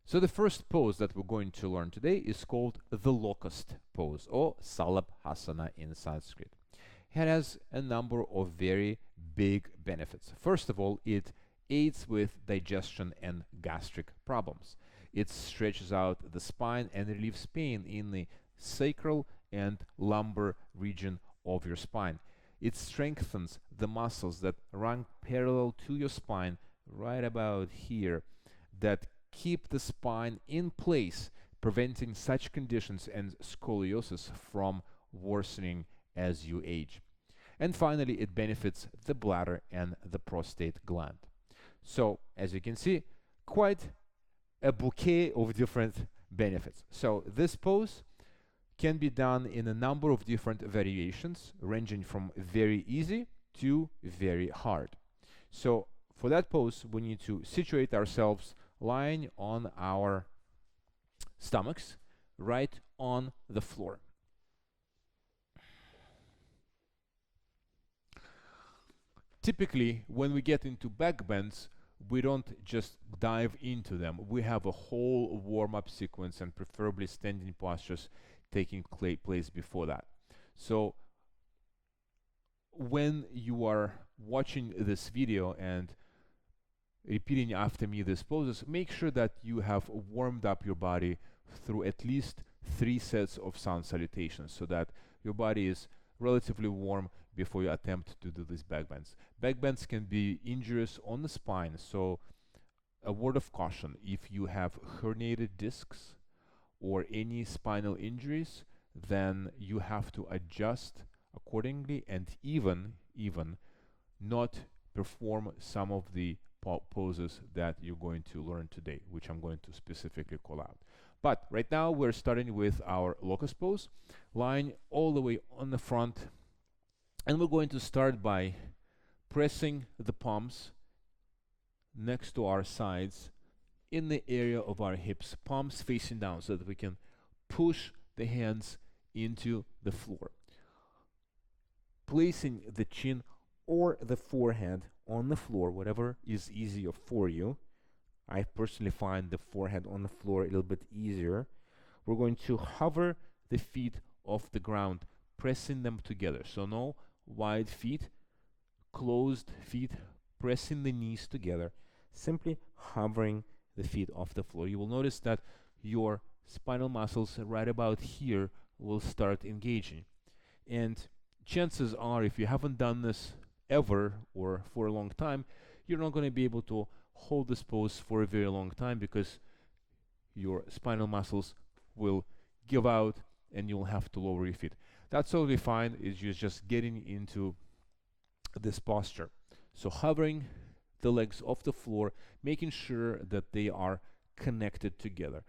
So the first pose that we're going to learn today is called the Locust Pose, or Salabhasana in Sanskrit. It has a number of very big benefits. First of all, it aids with digestion and gastric problems. It stretches out the spine and relieves pain in the sacral and lumbar region of your spine. It strengthens the muscles that run parallel to your spine, right about here, that keep the spine in place, preventing such conditions and scoliosis from worsening as you age. And finally, it benefits the bladder and the prostate gland. So, as you can see, quite a bouquet of different benefits. So, this pose can be done in a number of different variations, ranging from very easy to very hard. So, for that pose, we need to situate ourselves lying on our stomachs, right on the floor. Typically, when we get into backbends, we don't just dive into them. We have a whole warm-up sequence and preferably standing postures taking place before that. So when you are watching this video and repeating after me these poses, make sure that you have warmed up your body through at least 3 sets of sun salutations so that your body is relatively warm before you attempt to do these backbends. Backbends can be injurious on the spine, so a word of caution: if you have herniated discs or any spinal injuries, then you have to adjust accordingly and even not perform some of the poses that you're going to learn today, which I'm going to specifically call out. But right now we're starting with our locust pose, lying all the way on the front, and we're going to start by pressing the palms next to our sides in the area of our hips, palms facing down, so that we can push the hands into the floor. Placing the chin or the forehead on the floor, whatever is easier for you. I personally find the forehead on the floor a little bit easier. We're going to hover the feet off the ground, pressing them together. So no wide feet, closed feet, pressing the knees together, simply hovering the feet off the floor. You will notice that your spinal muscles right about here will start engaging. And chances are, if you haven't done this ever or for a long time, you're not going to be able to hold this pose for a very long time because your spinal muscles will give out and you'll have to lower your feet. That's totally fine. It's just getting into this posture. So hovering the legs off the floor, making sure that they are connected together.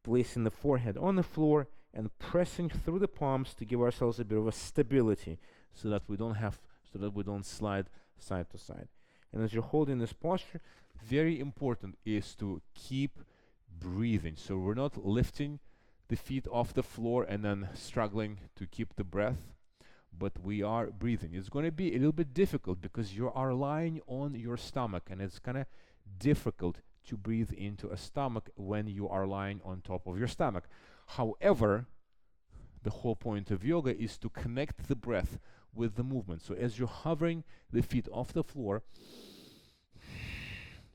Placing the forehead on the floor and pressing through the palms to give ourselves a bit of a stability so that we don't slide side to side. And as you're holding this posture, very important is to keep breathing. So we're not lifting the feet off the floor and then struggling to keep the breath, but we are breathing. It's going to be a little bit difficult because you are lying on your stomach, and it's kind of difficult to breathe into a stomach when you are lying on top of your stomach. However, the whole point of yoga is to connect the breath with the movement. So as you're hovering the feet off the floor,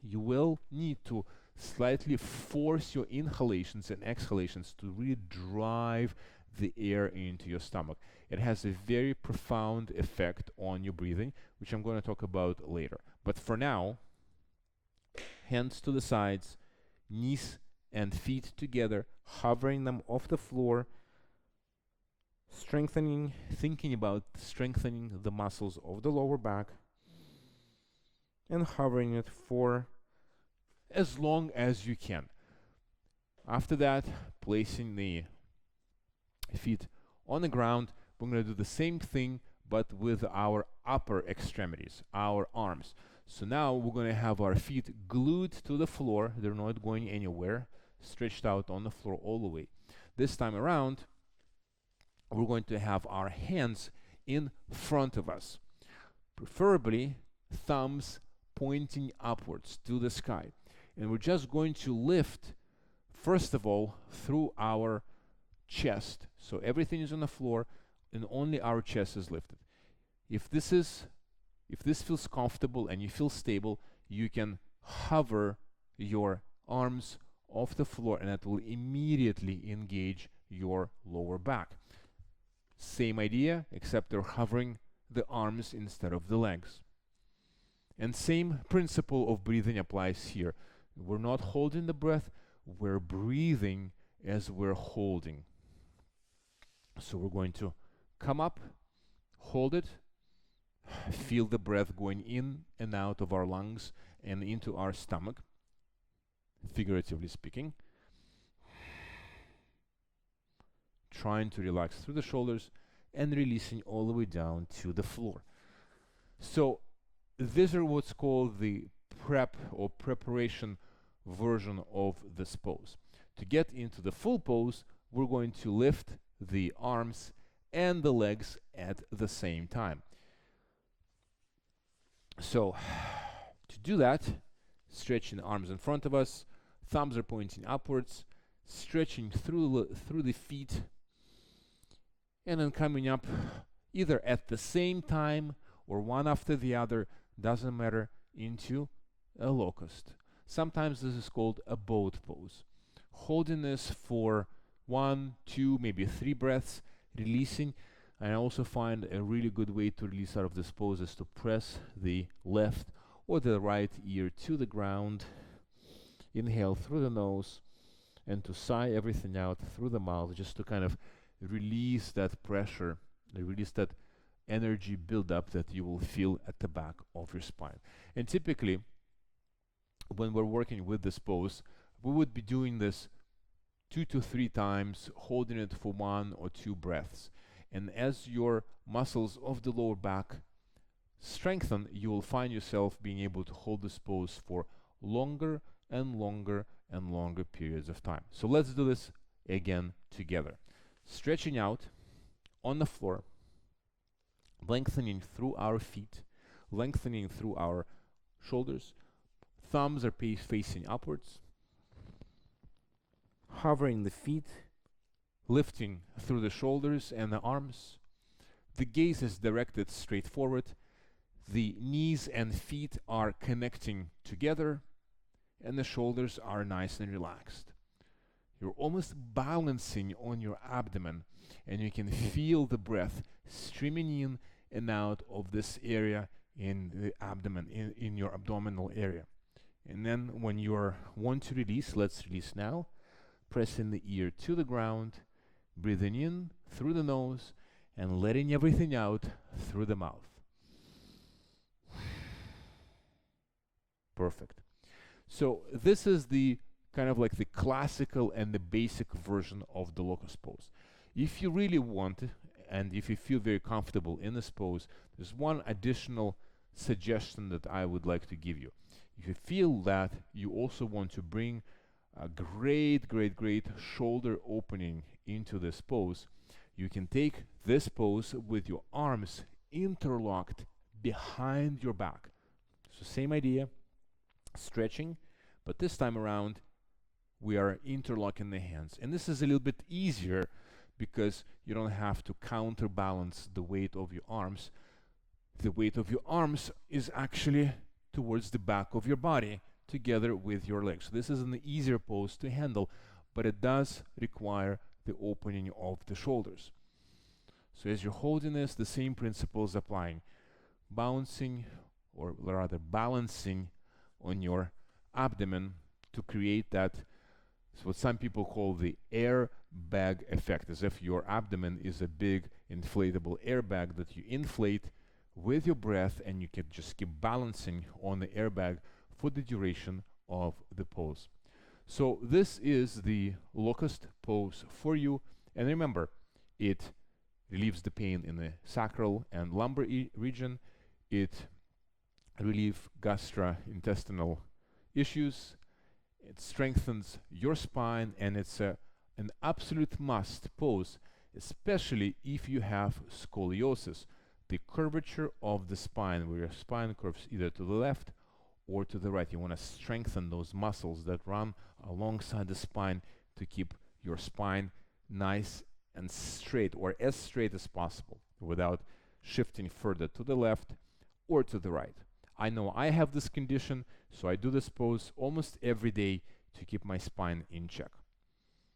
you will need to slightly force your inhalations and exhalations to really drive the air into your stomach. It has a very profound effect on your breathing, which I'm going to talk about later. But for now, hands to the sides, knees and feet together, hovering them off the floor, thinking about strengthening the muscles of the lower back, and hovering it for as long as you can. After that, placing the feet on the ground, we're going to do the same thing but with our upper extremities, our arms. So now we're going to have our feet glued to the floor. They're not going anywhere, stretched out on the floor all the way. This time around, we're going to have our hands in front of us, preferably thumbs pointing upwards to the sky. And we're just going to lift first of all, through our chest. So everything is on the floor and only our chest is lifted. If this feels comfortable and you feel stable, you can hover your arms off the floor and that will immediately engage your lower back. Same idea, except they're hovering the arms instead of the legs. And same principle of breathing applies here. We're not holding the breath, we're breathing as we're holding. So we're going to come up, hold it, feel the breath going in and out of our lungs and into our stomach, figuratively speaking. Trying to relax through the shoulders and releasing all the way down to the floor. So these are what's called the prep or preparation version of this pose. To get into the full pose, we're going to lift the arms and the legs at the same time. So to do that, stretching the arms in front of us, thumbs are pointing upwards, stretching through the feet, and then coming up either at the same time or one after the other, doesn't matter, into a locust. Sometimes this is called a boat pose. Holding this for 1, 2, maybe 3 breaths, releasing. And I also find a really good way to release out of this pose is to press the left or the right ear to the ground. Inhale through the nose and to sigh everything out through the mouth, just to kind of release that pressure, release that energy buildup that you will feel at the back of your spine. And typically, when we're working with this pose, we would be doing this 2 to 3 times, holding it for 1 or 2 breaths. And as your muscles of the lower back strengthen, you will find yourself being able to hold this pose for longer and longer and longer periods of time. So let's do this again together. Stretching out on the floor, lengthening through our feet, lengthening through our shoulders. Thumbs are facing upwards. Hovering the feet, lifting through the shoulders and the arms. The gaze is directed straight forward. The knees and feet are connecting together, and the shoulders are nice and relaxed. You're almost balancing on your abdomen, and you can feel the breath streaming in and out of this area in the abdomen, in your abdominal area. And then when you want to release, let's release now. Pressing the ear to the ground, breathing in through the nose, and letting everything out through the mouth. Perfect. So this is the kind of like the classical and the basic version of the locust pose. If you really want, and if you feel very comfortable in this pose, there's one additional suggestion that I would like to give you. If you feel that you also want to bring a great shoulder opening into this pose, you can take this pose with your arms interlocked behind your back. So same idea, stretching, but this time around we are interlocking the hands. And this is a little bit easier because you don't have to counterbalance the weight of your arms. The weight of your arms is actually towards the back of your body together with your legs. So this is an easier pose to handle, but it does require the opening of the shoulders. So as you're holding this, the same principles applying. Bouncing, or rather balancing on your abdomen to create that, what some people call the airbag effect, as if your abdomen is a big inflatable airbag that you inflate with your breath, and you can just keep balancing on the airbag for the duration of the pose. So this is the locust pose for you, and remember, it relieves the pain in the sacral and lumbar region. It relieves gastrointestinal issues. It strengthens your spine, and it's an absolute must pose, especially if you have scoliosis, the curvature of the spine, where your spine curves either to the left or to the right. You want to strengthen those muscles that run alongside the spine to keep your spine nice and straight, or as straight as possible, without shifting further to the left or to the right. I know I have this condition, so I do this pose almost every day to keep my spine in check.